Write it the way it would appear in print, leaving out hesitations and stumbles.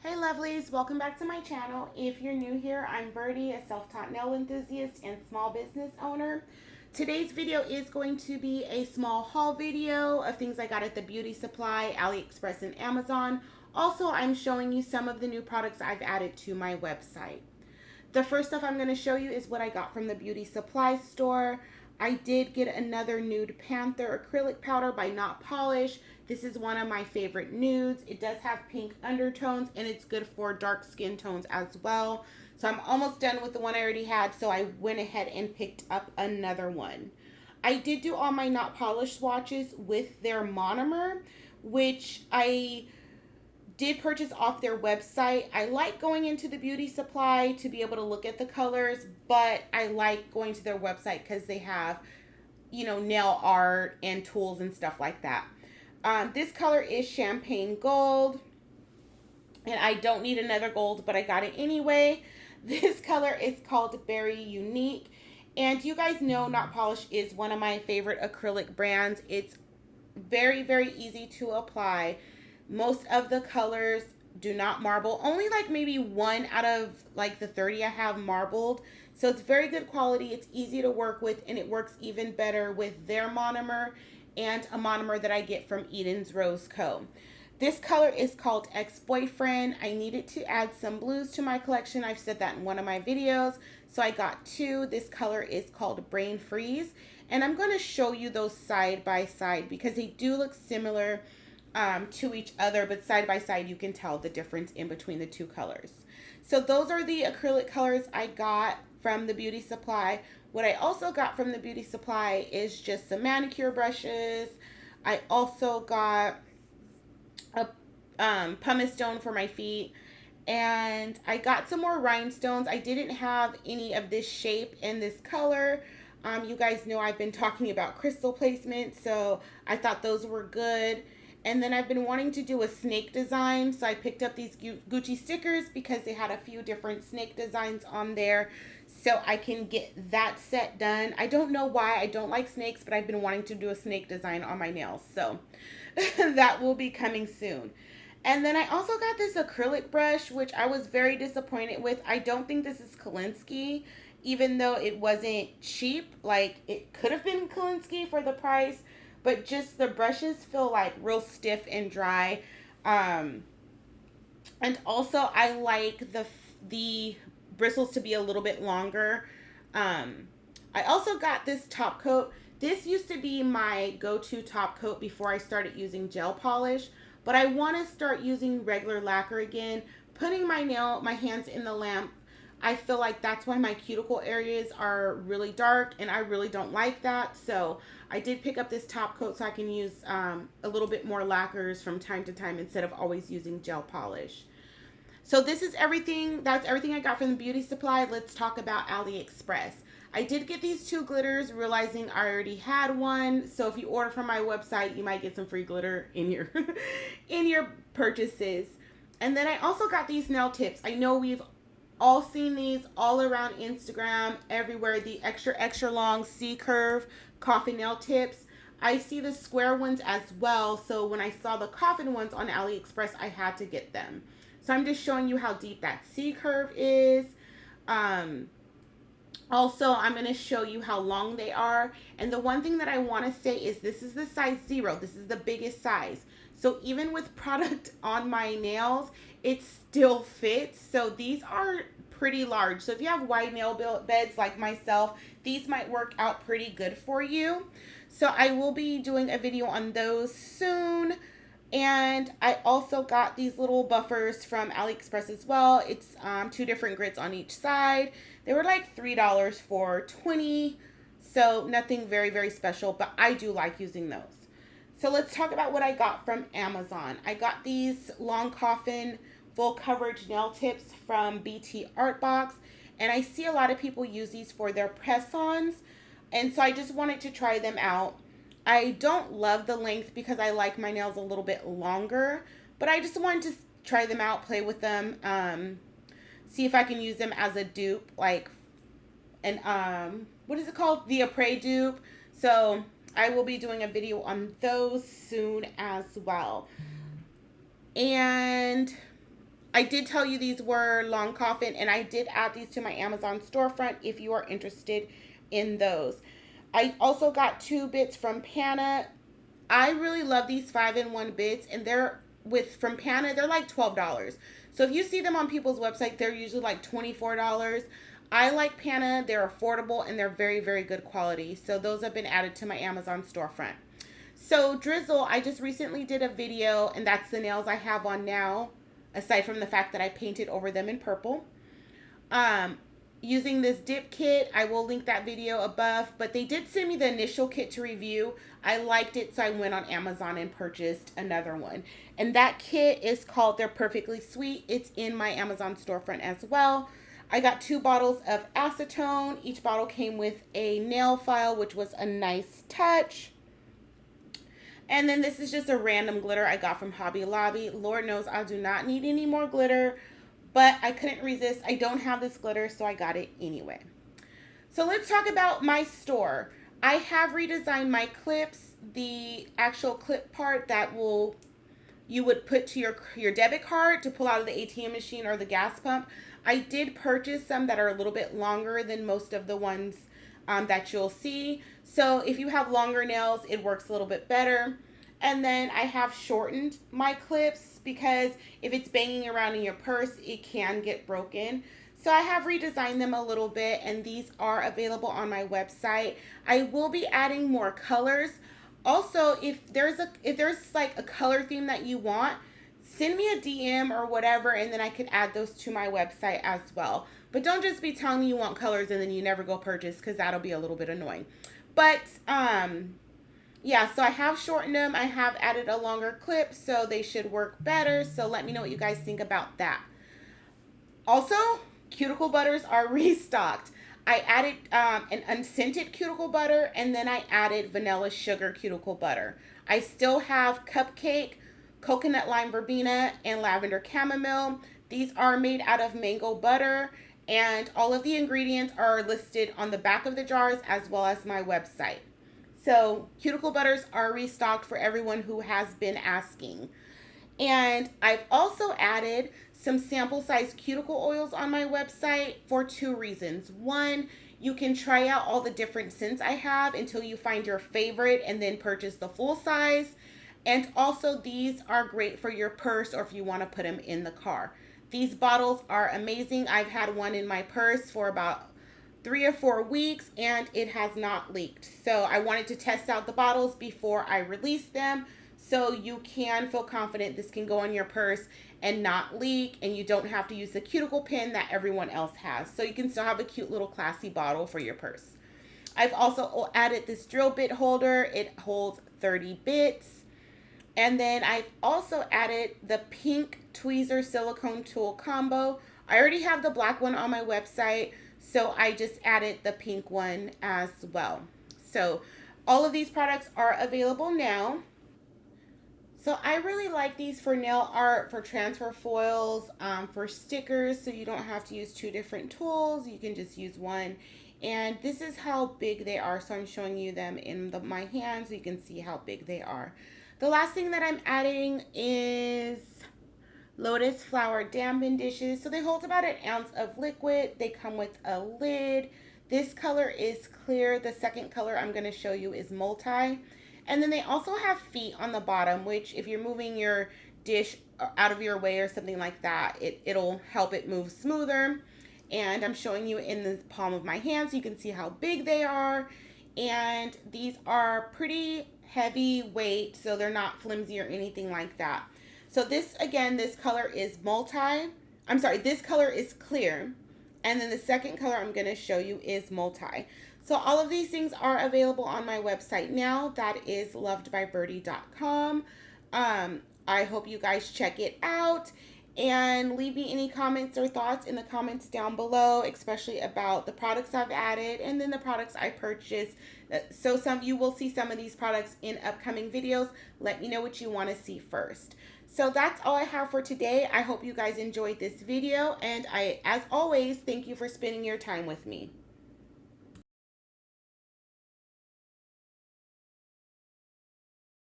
Hey lovelies, welcome back to my channel. If you're new here, I'm Verdie, a self-taught nail enthusiast and small business owner. Today's video is going to be a small haul video of things I got at the beauty supply, AliExpress, and Amazon. Also, I'm showing you some of the new products I've added to my website. The first stuff I'm going to show you is what I got from the beauty supply store. I did get another Nude Panther acrylic powder by Not Polish. This is one of my favorite nudes. It does have pink undertones and it's good for dark skin tones as well. So I'm almost done with the one I already had, so I went ahead and picked up another one. I did do all my Not Polish swatches with their monomer, which I did purchase off their website. I like going into the beauty supply to be able to look at the colors, but I like going to their website because they have, nail art and tools and stuff like that. This color is champagne gold, and I don't need another gold, but I got it anyway. This color is called Very Unique, and you guys know Not Polish is one of my favorite acrylic brands. It's very, very easy to apply. Most of the colors do not marble. Only like maybe one out of like the 30 I have marbled. So it's very good quality. It's easy to work with, and it works even better with their monomer and a monomer that I get from Eden's Rose Co. This color is called Ex-Boyfriend. I needed to add some blues to my collection. I've said that in one of my videos. So I got two. This color is called Brain Freeze. And I'm going to show you those side by side because they do look similar to each other, but side by side you can tell the difference in between the two colors. So those are the acrylic colors I got from the beauty supply. What I also got from the beauty supply is just some manicure brushes. I also got a pumice stone for my feet, and I got some more rhinestones. I didn't have any of this shape and this color. You guys know I've been talking about crystal placement, so I thought those were good. And then I've been wanting to do a snake design, so I picked up these Gucci stickers because they had a few different snake designs on there, so I can get that set done. I don't know why I don't like snakes, but I've been wanting to do a snake design on my nails, so that will be coming soon. And then I also got this acrylic brush, which I was very disappointed with. I don't think this is Kolinsky, even though it wasn't cheap. Like, it could have been Kolinsky for the price, but just the brushes feel like real stiff and dry. And also I like the bristles to be a little bit longer. I also got this top coat. This used to be my go-to top coat before I started using gel polish, but I want to start using regular lacquer again. Putting my hands in the lamp, I feel like that's why my cuticle areas are really dark, and I really don't like that. So I did pick up this top coat so I can use a little bit more lacquers from time to time instead of always using gel polish. So this is everything. That's everything I got from the beauty supply. Let's talk about AliExpress. I did get these two glitters, realizing I already had one. So if you order from my website, you might get some free glitter in your in your purchases. And then I also got these nail tips. I know we've all seen these all around Instagram, everywhere. The extra long C-curve coffin nail tips. I see the square ones as well, so when I saw the coffin ones on AliExpress, I had to get them. So I'm just showing you how deep that C-curve is. Also, I'm going to show you how long they are. And the one thing that I want to say is this is the size 0. This is the biggest size. So even with product on my nails, it still fits. So these are pretty large. So if you have wide nail beds like myself, these might work out pretty good for you. So I will be doing a video on those soon. And I also got these little buffers from AliExpress as well. It's 2 different grits on each side. They were like $3 for 20. So nothing very, very special, but I do like using those. So let's talk about what I got from Amazon. I got these long coffin full coverage nail tips from BT Art Box, and I see a lot of people use these for their press-ons, and so I just wanted to try them out. I don't love the length because I like my nails a little bit longer, but I just wanted to try them out, play with them, see if I can use them as a dupe, like an what is it called? The Après dupe. So I will be doing a video on those soon as well. And I did tell you these were long coffin, and I did add these to my Amazon storefront if you are interested in those. I also got 2 bits from Pana. I really love these 5-in-1 bits, and they're from Pana, they're like $12. So if you see them on people's website, they're usually like $24. I like Pana. They're affordable and they're very, very good quality. So those have been added to my Amazon storefront. So Drizzle, I just recently did a video, and that's the nails I have on now, aside from the fact that I painted over them in purple. Using this dip kit, I will link that video above, but they did send me the initial kit to review. I liked it, so I went on Amazon and purchased another one. And that kit is called They're Perfectly Sweet. It's in my Amazon storefront as well. I got 2 bottles of acetone. Each bottle came with a nail file, which was a nice touch. And then this is just a random glitter I got from Hobby Lobby. Lord knows I do not need any more glitter, but I couldn't resist. I don't have this glitter, so I got it anyway. So let's talk about my store. I have redesigned my clips, the actual clip part that you would put to your debit card to pull out of the ATM machine or the gas pump. I did purchase some that are a little bit longer than most of the ones that you'll see. So if you have longer nails, it works a little bit better. And then I have shortened my clips because if it's banging around in your purse, it can get broken. So I have redesigned them a little bit, and these are available on my website. I will be adding more colors. Also, if there's like a color theme that you want, send me a DM or whatever, and then I could add those to my website as well. But don't just be telling me you want colors and then you never go purchase, because that'll be a little bit annoying. But yeah, so I have shortened them. I have added a longer clip, so they should work better. So let me know what you guys think about that. Also, cuticle butters are restocked. I added an unscented cuticle butter, and then I added vanilla sugar cuticle butter. I still have cupcake, coconut lime verbena, and lavender chamomile. These are made out of mango butter, and all of the ingredients are listed on the back of the jars as well as my website. So cuticle butters are restocked for everyone who has been asking. And I've also added some sample size cuticle oils on my website for 2 reasons. One, you can try out all the different scents I have until you find your favorite and then purchase the full size. And also, these are great for your purse or if you want to put them in the car. These bottles are amazing. I've had one in my purse for about 3 or 4 weeks, and it has not leaked. So I wanted to test out the bottles before I release them, so you can feel confident this can go in your purse and not leak, and you don't have to use the cuticle pin that everyone else has. So you can still have a cute little classy bottle for your purse. I've also added this drill bit holder. It holds 30 bits. And then I've also added the pink tweezer silicone tool combo. I already have the black one on my website, so I just added the pink one as well. So all of these products are available now. So I really like these for nail art, for transfer foils, for stickers, so you don't have to use 2 different tools. You can just use one. And this is how big they are. So I'm showing you them in my hand so you can see how big they are. The last thing that I'm adding is lotus flower dampen dishes. So they hold about 1 ounce of liquid. They come with a lid. This color is clear. The second color I'm going to show you is multi. And then they also have feet on the bottom, which if you're moving your dish out of your way or something like that, it'll help it move smoother. And I'm showing you in the palm of my hand so you can see how big they are. And these are pretty heavy weight, so they're not flimsy or anything like that. So this, again, this color is this color is clear. And then the second color I'm going to show you is multi. So all of these things are available on my website now. That is lovedbyverdie.com. I hope you guys check it out and leave me any comments or thoughts in the comments down below, especially about the products I've added and then the products I purchased. So you will see some of these products in upcoming videos. Let me know what you want to see first. So that's all I have for today. I hope you guys enjoyed this video, and as always, thank you for spending your time with me.